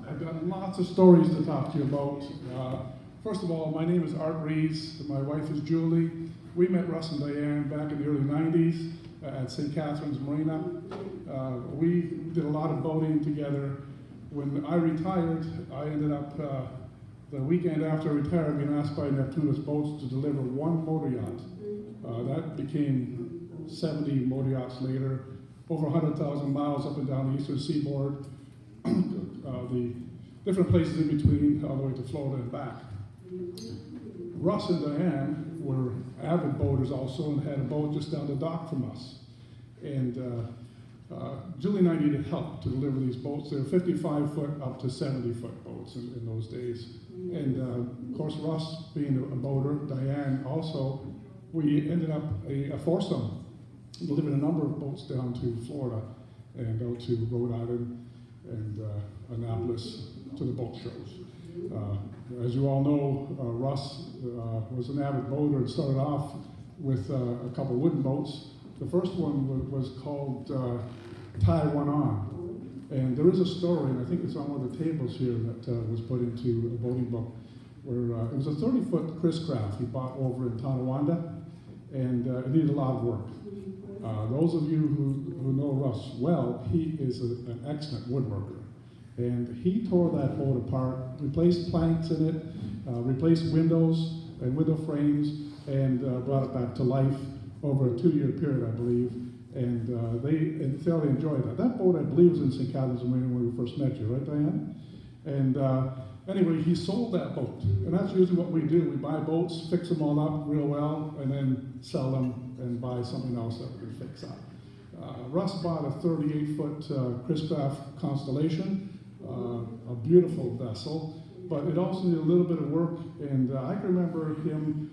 I've got lots of stories to talk to you about. First of all, my name is Rees. My wife is Julie. We met Russ and Diane back in the early 90s at St. Catharines Marina. We did a lot of boating together. When I retired, I ended up, the weekend after I retired, being asked by Neptunus Boats to deliver one motor yacht. That became 70 motor yachts later, over 100,000 miles up and down the eastern seaboard, the different places in between, all the way to Florida and back. Russ and Diane were avid boaters also and had a boat just down the dock from us. And Julie and I needed help to deliver these boats. They were 55-foot up to 70-foot boats in those days. And of course, Russ being a boater, Diane also, we ended up a foursome, delivering a number of boats down to Florida and out to Rhode Island and Annapolis to the boat shows. As you all know, Russ was an avid boater and started off with a couple wooden boats. The first one was called Tie One On. And there is a story, and I think it's on one of the tables here that was put into a boating book, where it was a 30-foot Chris craft he bought over in Tonawanda, and it needed a lot of work. Those of you who know Russ well, he is an excellent woodworker. And he tore that boat apart, replaced planks in it, replaced windows and window frames, and brought it back to life over a 2-year period, I believe. And they thoroughly enjoyed that. That boat, I believe, was in St. Catharines Marina when we first met you, right, Diane? And anyway, he sold that boat. And that's usually what we do. We buy boats, fix them all up real well, and then sell them and buy something else that we can fix up. Russ bought a 38-foot Chris Craft Constellation, a beautiful vessel, but it also needed a little bit of work. And I can remember him,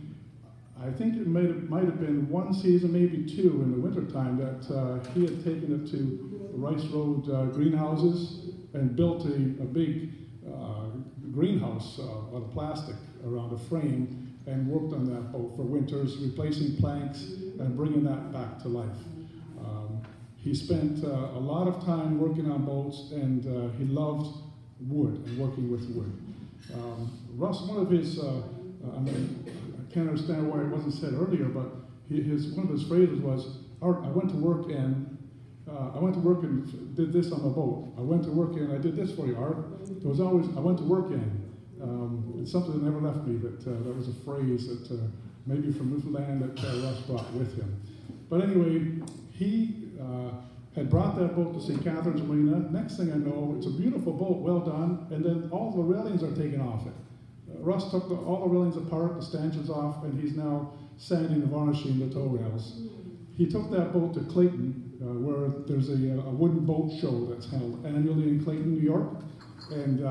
I think it might have been one season, maybe two, in the wintertime that he had taken it to the Rice Road greenhouses and built a big greenhouse out of plastic around a frame and worked on that boat for winters, replacing planks and bringing that back to life. He spent a lot of time working on boats, and he loved wood and working with wood. Russ, one of his, I can't understand why it wasn't said earlier, but one of his phrases was, "Art, I went to work and did this on the boat. I went to work and I did this for you, Art." It was always, "I went to work and." It's something that never left me, that was a phrase that maybe from Newfoundland that Russ brought with him. But anyway, he had brought that boat to St. Catharines Marina. Next thing I know, it's a beautiful boat, well done, and then all the railings are taken off it. Russ took all the railings apart, the stanchions off, and he's now sanding and varnishing the tow rails. He took that boat to Clayton, where there's a wooden boat show that's held annually in Clayton, New York. And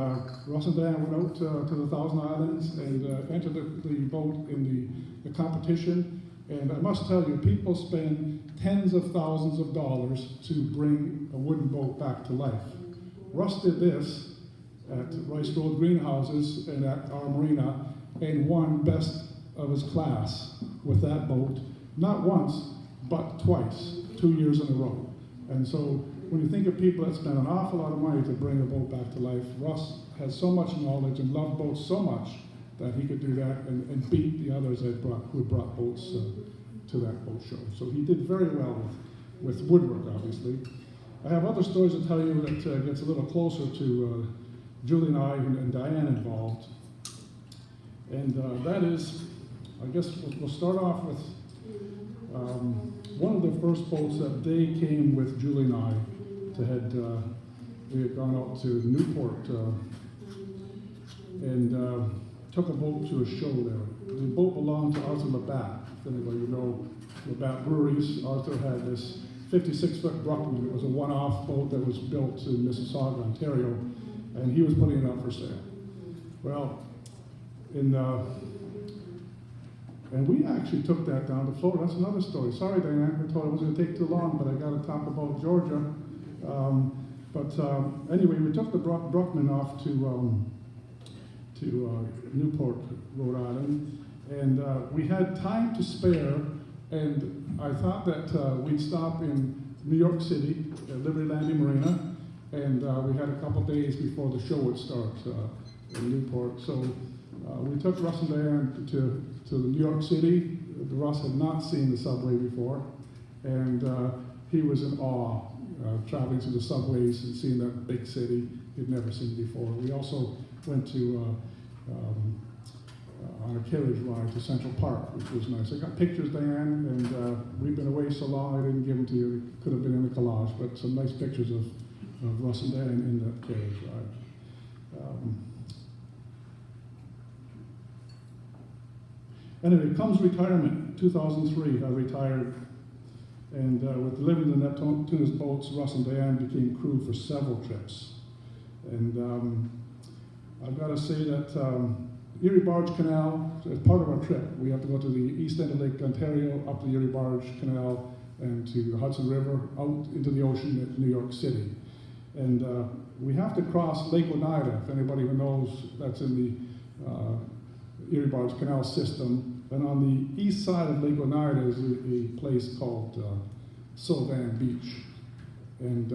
Russ and Diane went out to the Thousand Islands and entered the boat in the competition. And I must tell you, people spend tens of thousands of dollars to bring a wooden boat back to life. Russ did this at Rice Road Greenhouses and at our marina and won best of his class with that boat, not once, but twice, 2 years in a row. And so when you think of people that spend an awful lot of money to bring a boat back to life, Russ has so much knowledge and loved boats so much that he could do that and beat the others who brought boats to that boat show. So he did very well with woodwork, obviously. I have other stories to tell you that gets a little closer to Julie and I and Diane involved. And that is, I guess we'll start off with one of the first boats that they came with Julie and I to head. We had gone out to Newport and took a boat to a show there. The boat belonged to Arthur Labatt. If anybody you know Labatt Breweries, Arthur had this 56-foot Bruckman. It was a one-off boat that was built in Mississauga, Ontario, and he was putting it up for sale. Well, and we actually took that down to Florida. That's another story. Sorry, Diane, I told you it wasn't going to take too long, but I got to talk about Georgia. Anyway, we took the Bruckman off to Newport, Rhode Island, and we had time to spare, and I thought that we'd stop in New York City at Liberty Landing Marina and we had a couple days before the show would start in Newport. So we took Russ and Diane to New York City. Russ had not seen the subway before, and he was in awe traveling through the subways and seeing that big city he'd never seen before. We also went to on a carriage ride to Central Park, which was nice. I got pictures, Diane, and we've been away so long I didn't give them to you. It could have been in the collage, but some nice pictures of Russ and Diane in that carriage ride. Anyway, comes retirement. 2003, I retired. And with delivering the Neptunus boats, Russ and Diane became crew for several trips. And I've got to say that Erie Barge Canal, as part of our trip, we have to go to the east end of Lake Ontario, up the Erie Barge Canal, and to the Hudson River, out into the ocean at New York City. And we have to cross Lake Oneida, if anybody who knows, that's in the Erie Barge Canal system. And on the east side of Lake Oneida is a place called Sylvan Beach. And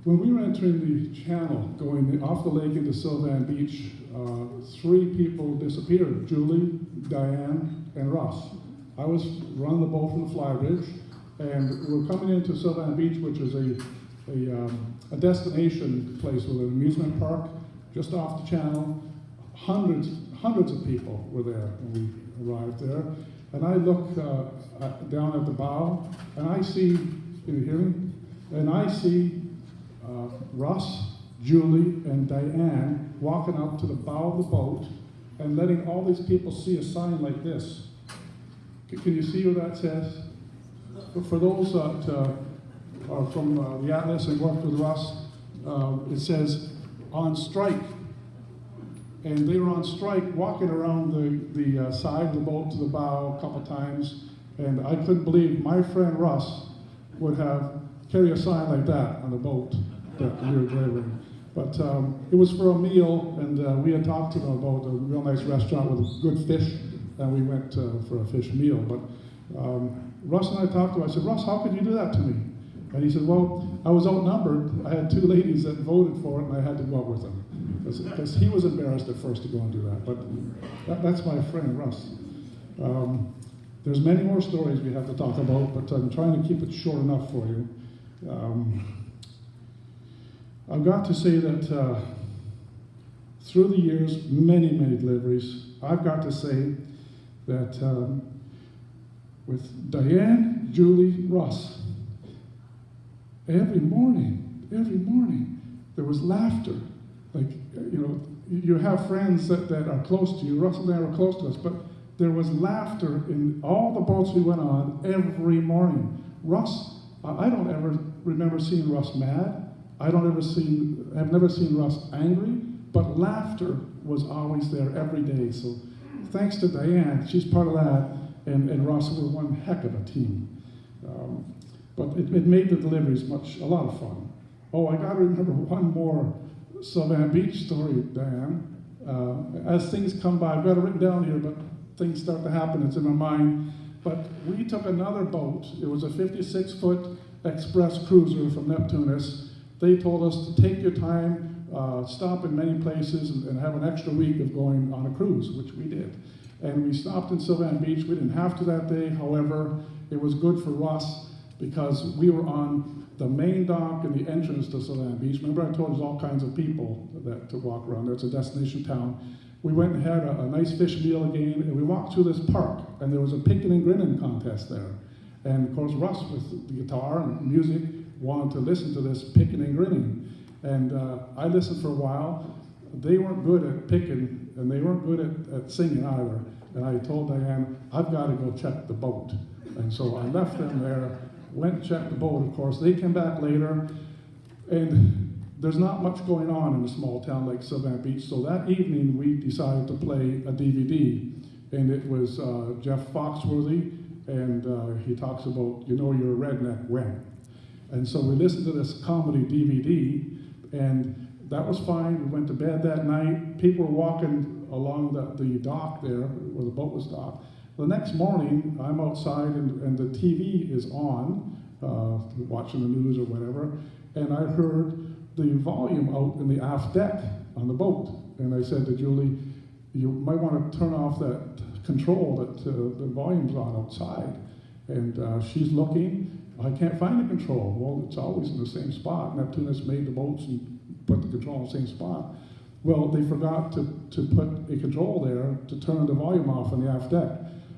when we were entering the channel, going off the lake into Sylvan Beach, 3 people disappeared: Julie, Diane, and Russ. I was running the boat from the flybridge, and we were coming into Sylvan Beach, which is a destination place with an amusement park just off the channel. Hundreds of people were there when we arrived there. And I look down at the bow, and I see, can you hear me? And I see Russ, Julie, and Diane walking up to the bow of the boat and letting all these people see a sign like this. Can you see what that says? For those that are from the Atlas and worked with Russ, it says, "On strike." And they were on strike, walking around the side of the boat to the bow a couple times, and I couldn't believe my friend Russ would carry a sign like that on the boat that we were delivering. But it was for a meal, and we had talked to them about a real nice restaurant with good fish, and we went for a fish meal. But Russ and I talked to him. I said, "Russ, how could you do that to me?" And he said, "Well, I was outnumbered. I had 2 ladies that voted for it, and I had to go out with them." Because he was embarrassed at first to go and do that. But that's my friend, Russ. There's many more stories we have to talk about, but I'm trying to keep it short enough for you. I've got to say that through the years, many deliveries, I've got to say that with Diane, Julie, Russ, every morning, there was laughter. Like, you know, you have friends that are close to you. Russ and I were close to us, but there was laughter in all the boats we went on every morning. Russ, I don't ever remember seeing Russ mad. I've never seen Russ angry, but laughter was always there every day. So thanks to Diane, she's part of that, and Russ were one heck of a team. But it made the deliveries a lot of fun. Oh, I got to remember one more Sylvan Beach story, Diane. As things come by, I've got it written down here, but things start to happen, it's in my mind. But we took another boat. It was a 56-foot express cruiser from Neptunus. They told us to take your time, stop in many places, and have an extra week of going on a cruise, which we did. And we stopped in Sylvan Beach. We didn't have to that day. However, it was good for Russ because we were on the main dock and the entrance to Sylvan Beach. Remember I told you there's all kinds of people to walk around there. It's a destination town. We went and had a nice fish meal again, and we walked through this park, and there was a picking and grinning contest there. And of course, Russ, with the guitar and music, wanted to listen to this picking and grinning. And I listened for a while. They weren't good at picking, and they weren't good at singing either. And I told Diane, I've got to go check the boat. And so I left them there, went and checked the boat, of course. They came back later, and there's not much going on in a small town like Sylvan Beach. So that evening, we decided to play a DVD. And it was Jeff Foxworthy, and he talks about, you know you're a redneck when. And so we listened to this comedy DVD, and that was fine. We went to bed that night. People were walking along the dock there, where the boat was docked. The next morning, I'm outside, and the TV is on, watching the news or whatever, and I heard the volume out in the aft deck on the boat. And I said to Julie, you might want to turn off that control that the volume's on outside. And she's looking, I can't find the control. Well, it's always in the same spot. Neptunus made the boats and put the control in the same spot. Well, they forgot to put a control there to turn the volume off on the aft deck.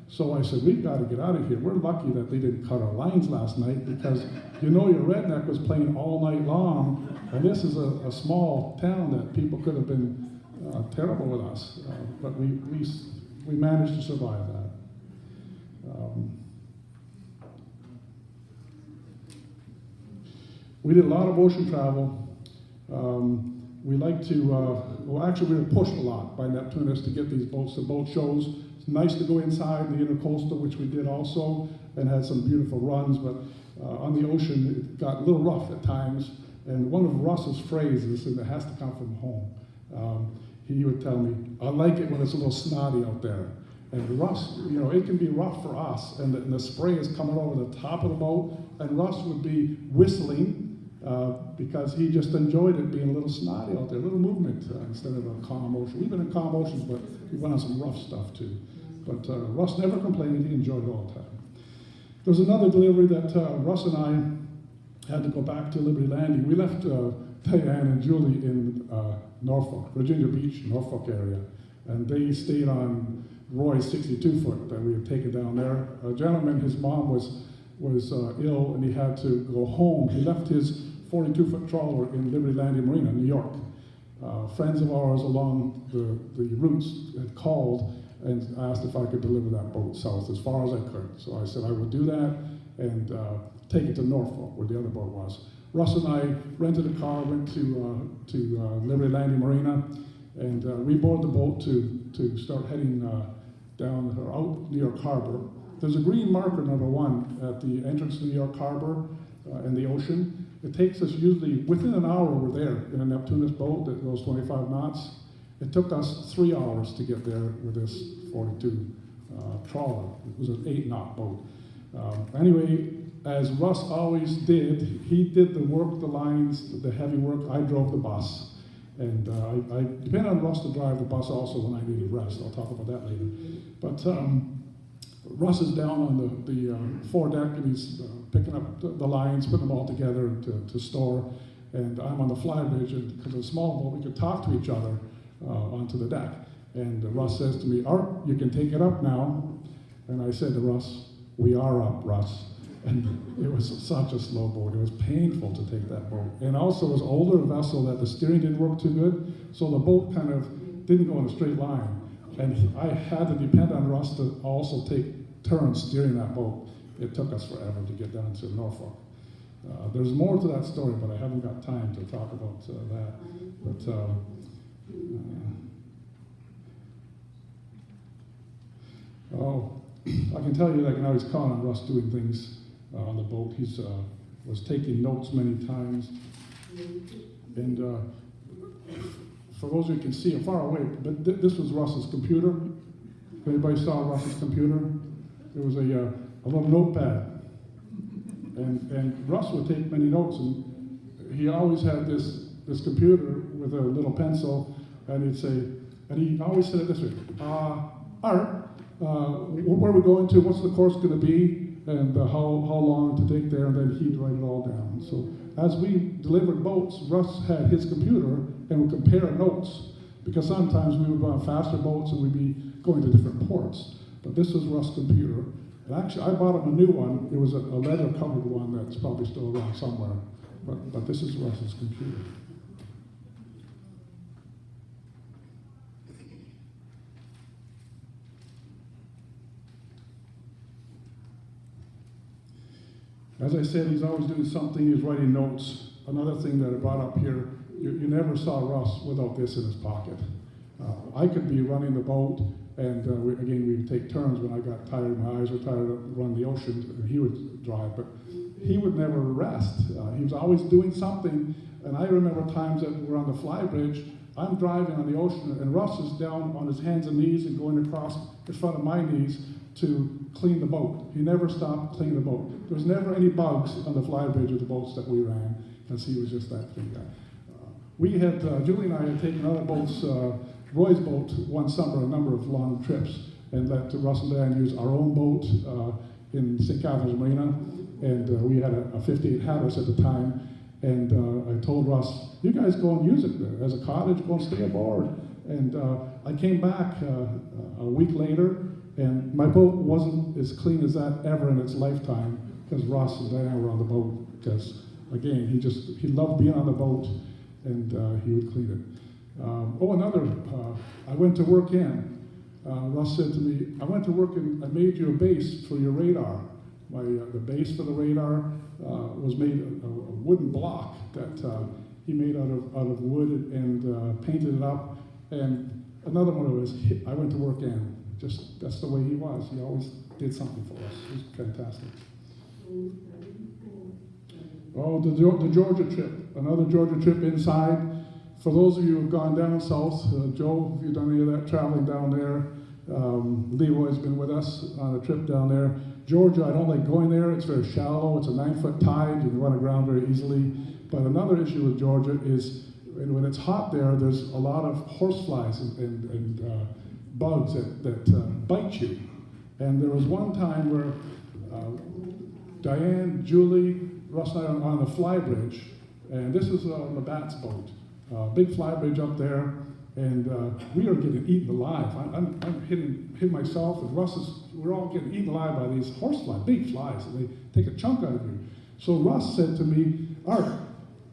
So I said, we've got to get out of here. We're lucky that they didn't cut our lines last night, because you know your redneck was playing all night long, and this is a small town that people could have been terrible with us, but we managed to survive that. We did a lot of ocean travel. We like to, well, actually we were pushed a lot by Neptunus to get these boats to boat shows. It's nice to go inside the intercoastal, which we did also, and had some beautiful runs, but on the ocean it got a little rough at times. And one of Russ's phrases, and it has to come from home, he would tell me, I like it when it's a little snotty out there. And Russ, you know, it can be rough for us, and the spray is coming over the top of the boat, and Russ would be whistling, because he just enjoyed it being a little snotty out there, a little movement instead of a calm ocean. We've been in calm oceans, but we went on some rough stuff too. But Russ never complained, he enjoyed it all the time. There was another delivery that Russ and I had to go back to Liberty Landing. We left Diane and Julie in Norfolk, Virginia Beach, Norfolk area, and they stayed on Roy's 62-foot that we had taken down there. A gentleman, his mom was ill and he had to go home. He left his 42-foot trawler in Liberty Landing Marina, New York. Friends of ours along the routes had called and asked if I could deliver that boat south as far as I could. So I said I would do that and take it to Norfolk, where the other boat was. Russ and I rented a car, went to Liberty Landing Marina, and we boarded the boat to start heading down or out New York Harbor. There's a green marker, number one, at the entrance to New York Harbor in the ocean. It takes us usually, within an hour we're there in a Neptunus boat that goes 25 knots. It took us 3 hours to get there with this 42 trawler. It was an 8-knot boat. Anyway, as Russ always did, he did the work, the lines, the heavy work. I drove the bus. And I depend on Russ to drive the bus also when I needed rest. I'll talk about that later. But Russ is down on the foredeck, and he's picking up the lines, putting them all together to store. And I'm on the flybridge, and because it's a small boat, we could talk to each other onto the deck. And Russ says to me, Art, you can take it up now. And I said to Russ, we are up, Russ. And it was such a slow boat. It was painful to take that boat. And also it was an older vessel that the steering didn't work too good, so the boat kind of didn't go in a straight line. And I had to depend on Russ to also take turns steering that boat. It took us forever to get down to Norfolk. There's more to that story, but I haven't got time to talk about that. But I can tell you that I was calling on Russ doing things on the boat. He was taking notes many times. And for those of you who can see, I'm far away, but this was Russ's computer. If anybody saw Russ's computer, it was a little notepad. And Russ would take many notes, and he always had this computer with a little pencil, and he'd say, and he always said it this way, Art, where are we going to? What's the course going to be? And how long to take there? And then he'd write it all down. So as we delivered boats, Russ had his computer and would compare notes, because sometimes we would go on faster boats and we'd be going to different ports. But this was Russ' computer. And actually, I bought him a new one. It was a leather-covered one that's probably still around somewhere. But this is Russ's computer. As I said, he's always doing something. He's writing notes. Another thing that I brought up here, you never saw Russ without this in his pocket. I could be running the boat, and again, we would take turns. When I got tired, my eyes were tired of running the ocean, and he would drive, but he would never rest. He was always doing something, and I remember times that we were on the flybridge, I'm driving on the ocean, and Russ is down on his hands and knees and going across in front of my knees to clean the boat. He never stopped cleaning the boat. There was never any bugs on the flybridge of the boats that we ran. because he was just that big guy. Julie and I had taken other boats, Roy's boat one summer, a number of long trips, and let Russ and Diane use our own boat in St. Catharines Marina, and we had a 58 Hatteras at the time, and I told Russ, you guys go and use it as a cottage, go and stay aboard. And I came back a week later, and my boat wasn't as clean as that ever in its lifetime, because Russ and Diane were on the boat, because again, he loved being on the boat, and he would clean it. I went to work in. Russ said to me, I went to work and I made you a base for your radar. The base for the radar was made a wooden block that he made out of wood and painted it up. And another one was, I went to work in. Just, that's the way he was. He always did something for us. He was fantastic. Oh, the Georgia trip, another Georgia trip inside. For those of you who've gone down south, Joe, if you've done any of that traveling down there, Leroy's been with us on a trip down there. Georgia, I don't like going there. It's very shallow. It's a 9-foot tide. You can run aground very easily. But another issue with Georgia is when it's hot there, there's a lot of horseflies and bugs that bite you. And there was one time where Diane, Julie, Russ and I are on the fly bridge, and this is Labatt's boat. Big fly bridge up there, and we are getting eaten alive. I'm hitting myself, and we're all getting eaten alive by these horseflies, big flies, and they take a chunk out of you. So Russ said to me, Art,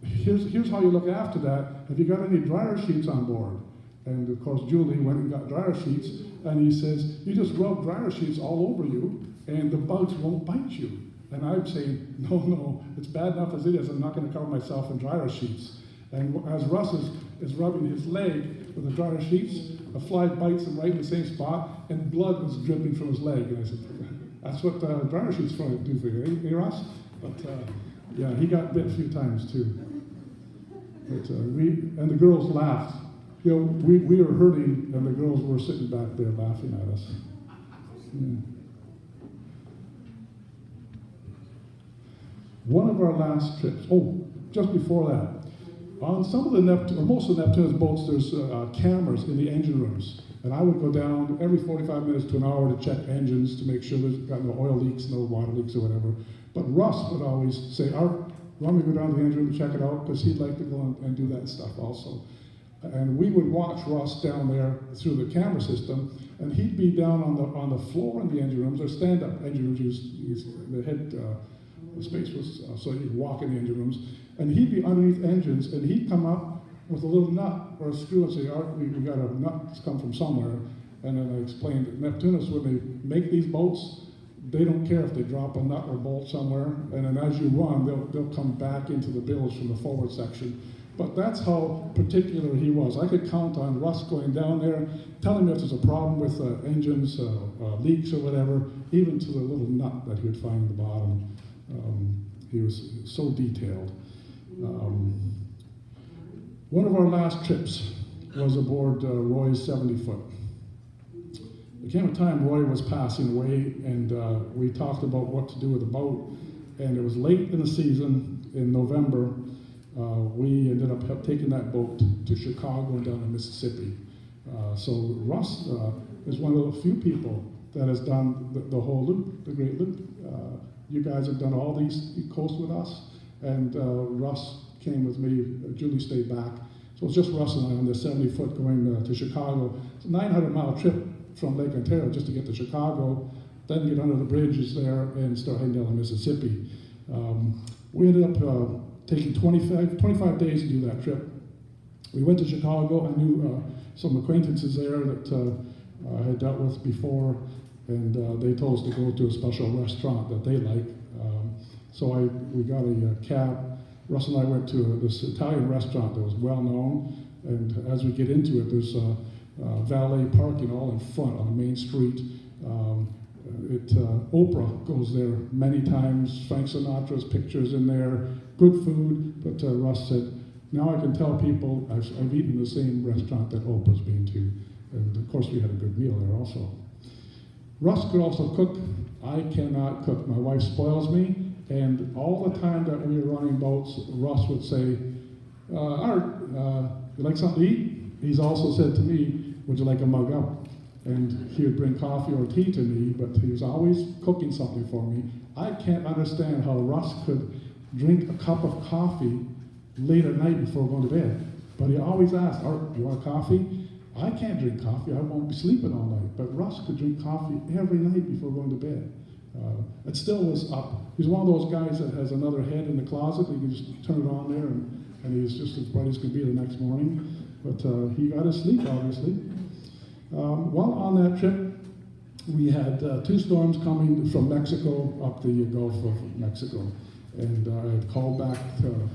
here's how you look after that. Have you got any dryer sheets on board? And of course, Julie went and got dryer sheets, and he says, you just rub dryer sheets all over you, and the bugs won't bite you. And I'm saying, no, it's bad enough as it is. I'm not going to cover myself in dryer sheets. And as Russ is rubbing his leg with the dryer sheets, a fly bites him right in the same spot, and blood was dripping from his leg. And I said, that's what dryer sheets do for you, eh, Russ? But yeah, he got bit a few times too. But the girls laughed. You know, we were hurting, and the girls were sitting back there laughing at us. Yeah. One of our last trips, just before that, on some of the most of the Neptune's boats, there's cameras in the engine rooms. And I would go down every 45 minutes to an hour to check engines to make sure there's got no oil leaks, no water leaks or whatever. But Russ would always say, Art, you want me to go down to the engine room and check it out? Because he'd like to go and do that stuff also. And we would watch Russ down there through the camera system, and he'd be down on the floor in the engine rooms, or stand-up engine rooms. The head space was so you could walk in the engine rooms, and he'd be underneath engines, and he'd come up with a little nut or a screw and say, Art, we got a nut that's come from somewhere. And then I explained that Neptunus, when they make these boats, they don't care if they drop a nut or bolt somewhere, and then as you run, they'll come back into the bilge from the forward section. But that's how particular he was. I could count on Russ going down there, telling me if there's a problem with engines, leaks or whatever, even to the little nut that he would find at the bottom. He was so detailed. One of our last trips was aboard Roy's 70-foot. There came a time Roy was passing away, and we talked about what to do with the boat. And it was late in the season, in November. We ended up taking that boat to Chicago and down to Mississippi. So Russ is one of the few people that has done the whole loop, the Great Loop. You guys have done all these coasts with us, and Russ came with me. Julie stayed back. So it's just Russ and I on the 70-foot going to Chicago. It's a 900-mile trip from Lake Ontario just to get to Chicago, then get under the bridges there and start heading down to Mississippi. We ended up taking 25 days to do that trip. We went to Chicago. I knew some acquaintances there that I had dealt with before, and they told us to go to a special restaurant that they like. So we got a cab. Russ and I went to this Italian restaurant that was well known, and as we get into it, there's valet parking all in front on the main street. Oprah goes there many times. Frank Sinatra's pictures in there. Good food, but Russ said, now I can tell people I've eaten the same restaurant that Oprah's been to. And of course we had a good meal there also. Russ could also cook. I cannot cook. My wife spoils me, And all the time that we were running boats, Russ would say, Art, you like something to eat? He's also said to me, would you like a mug up? And he would bring coffee or tea to me, but he was always cooking something for me. I can't understand how Russ could drink a cup of coffee late at night before going to bed. But he always asked, Art, do you want coffee? I can't drink coffee, I won't be sleeping all night. But Russ could drink coffee every night before going to bed. It still was up. He's one of those guys that has another head in the closet. You can just turn it on there and he's just as bright as can be the next morning. But he got his sleep, obviously. While on that trip, we had 2 storms coming from Mexico up the Gulf of Mexico. And I had called back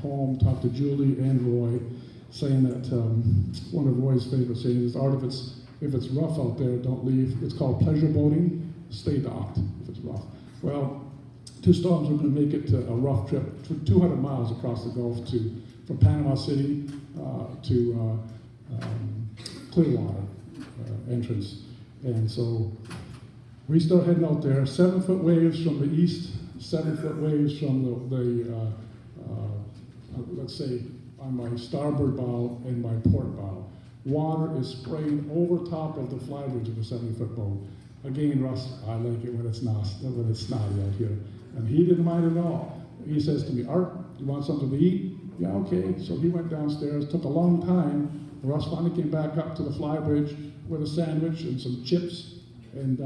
home, talked to Julie and Roy, saying that one of Roy's favorite sayings is, Art, if it's rough out there, don't leave. It's called pleasure boating. Stay docked if it's rough. Well, 2 storms were going to make it a rough trip, 200 miles across the Gulf from Panama City to Clearwater entrance. And so we start heading out there, 7-foot waves from the east, 7-foot waves from the let's say, on my starboard bow and my port bow. Water is spraying over top of the flybridge of the 70-foot boat. Again, Russ, I like it when it's snotty out here. And he didn't mind at all. He says to me, Art, you want something to eat? Yeah, okay. So he went downstairs, took a long time. Russ finally came back up to the flybridge with a sandwich and some chips, and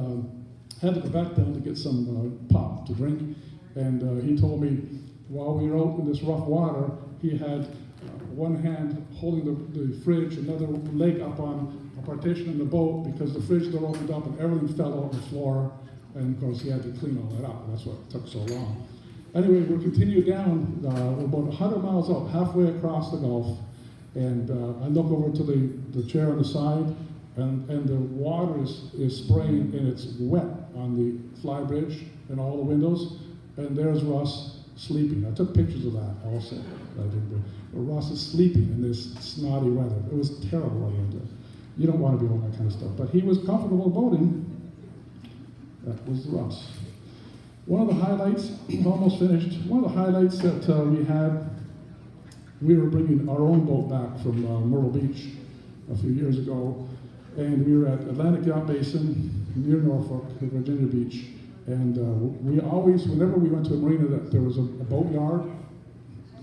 had to go back down to get some pop to drink. And he told me, while we were out in this rough water, he had one hand holding the fridge, another leg up on a partition in the boat because the fridge door opened up and everything fell on the floor. And of course, he had to clean all that up. That's what took so long. Anyway, we continued down. We're about 100 miles out, halfway across the Gulf. And I look over to the chair on the side, and the water is spraying, and it's wet on the flybridge and all the windows. And there's Russ sleeping. I took pictures of that also. But Russ is sleeping in this snotty weather. It was terrible weather. You don't want to be on that kind of stuff. But he was comfortable boating. That was Russ. One of the highlights, almost finished, one of the highlights that we were bringing our own boat back from Myrtle Beach a few years ago, and we were at Atlantic Yacht Basin near Norfolk, Virginia Beach, and we always, whenever we went to a marina that there was a boat yard,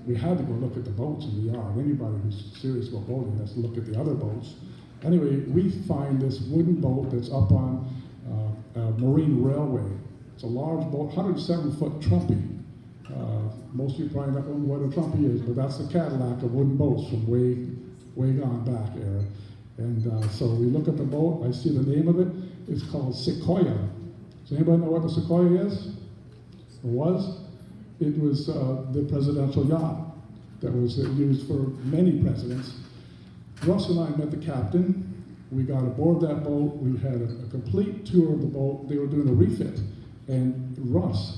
we had to go look at the boats in the yard. Anybody who's serious about boating has to look at the other boats. Anyway, we find this wooden boat that's up on a marine railway. It's a large boat, 107-foot Trumpy. Most of you probably don't know what a Trumpy is, but that's the Cadillac of wooden boats from way gone back era. And so we look at the boat, I see the name of it, it's called Sequoia. Does anybody know what the Sequoia is? Or was? It was the presidential yacht that was used for many presidents. Russ and I met the captain. We got aboard that boat. We had a complete tour of the boat. They were doing a refit. And Russ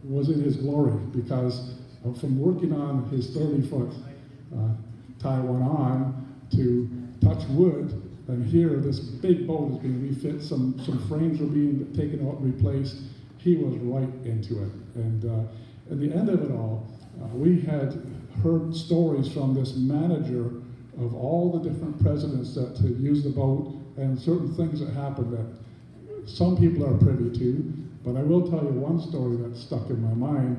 was in his glory because from working on his 30-foot Taiwan to touch wood, and here this big boat is being refit. Some frames were being taken out and replaced. He was right into it. And at the end of it all, we had heard stories from this manager of all the different presidents that had used the boat and certain things that happened that some people are privy to. But I will tell you one story that stuck in my mind.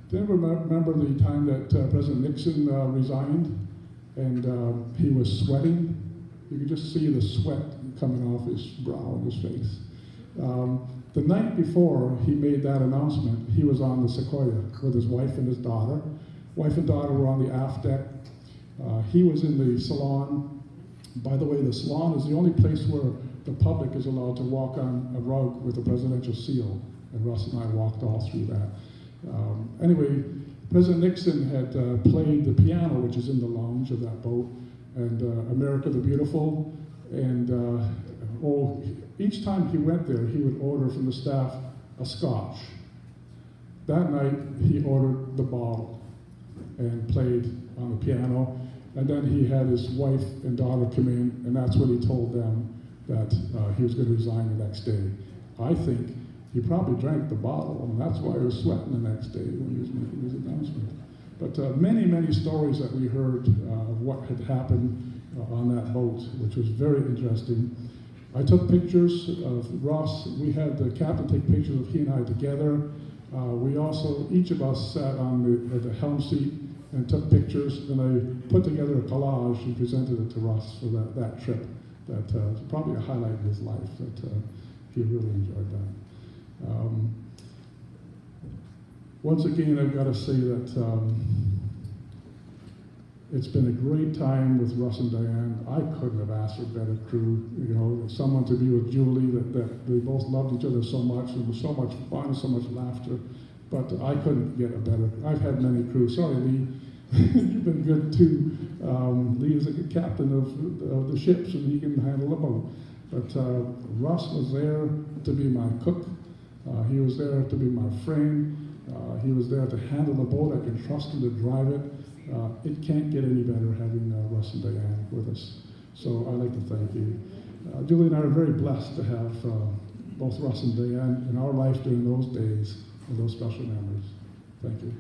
Do you ever remember the time that President Nixon resigned and he was sweating? You could just see the sweat coming off his brow and his face. The night before he made that announcement, he was on the Sequoia with his wife and his daughter. Wife and daughter were on the aft deck. He was in the salon. By the way, the salon is the only place where the public is allowed to walk on a rug with a presidential seal, and Russ and I walked all through that. Anyway, President Nixon had played the piano, which is in the lounge of that boat, and America the Beautiful, and each time he went there, he would order from the staff a scotch. That night, he ordered the bottle and played on the piano, and then he had his wife and daughter come in, and that's when he told them that he was going to resign the next day. I think he probably drank the bottle, and that's why he was sweating the next day when he was making his announcement. But many, many stories that we heard of what had happened on that boat, which was very interesting. I took pictures of Ross. We had the captain take pictures of he and I together. We also, each of us sat at the helm seat and took pictures. Then I put together a collage and presented it to Ross for that trip. That was probably a highlight of his life. That he really enjoyed that. Once again, I've got to say that it's been a great time with Russ and Diane. I couldn't have asked for a better crew. You know, someone to be with Julie, that they both loved each other so much, and it was so much fun, so much laughter. But I couldn't get a better. I've had many crews. Sorry, Lee. You've been good too. Lee is a good captain of the ships, and he can handle a boat. But Russ was there to be my cook. He was there to be my friend. He was there to handle the boat. I can trust him to drive it. It can't get any better having Russ and Diane with us. So I'd like to thank you. Julie and I are very blessed to have both Russ and Diane in our life during those days and those special memories. Thank you.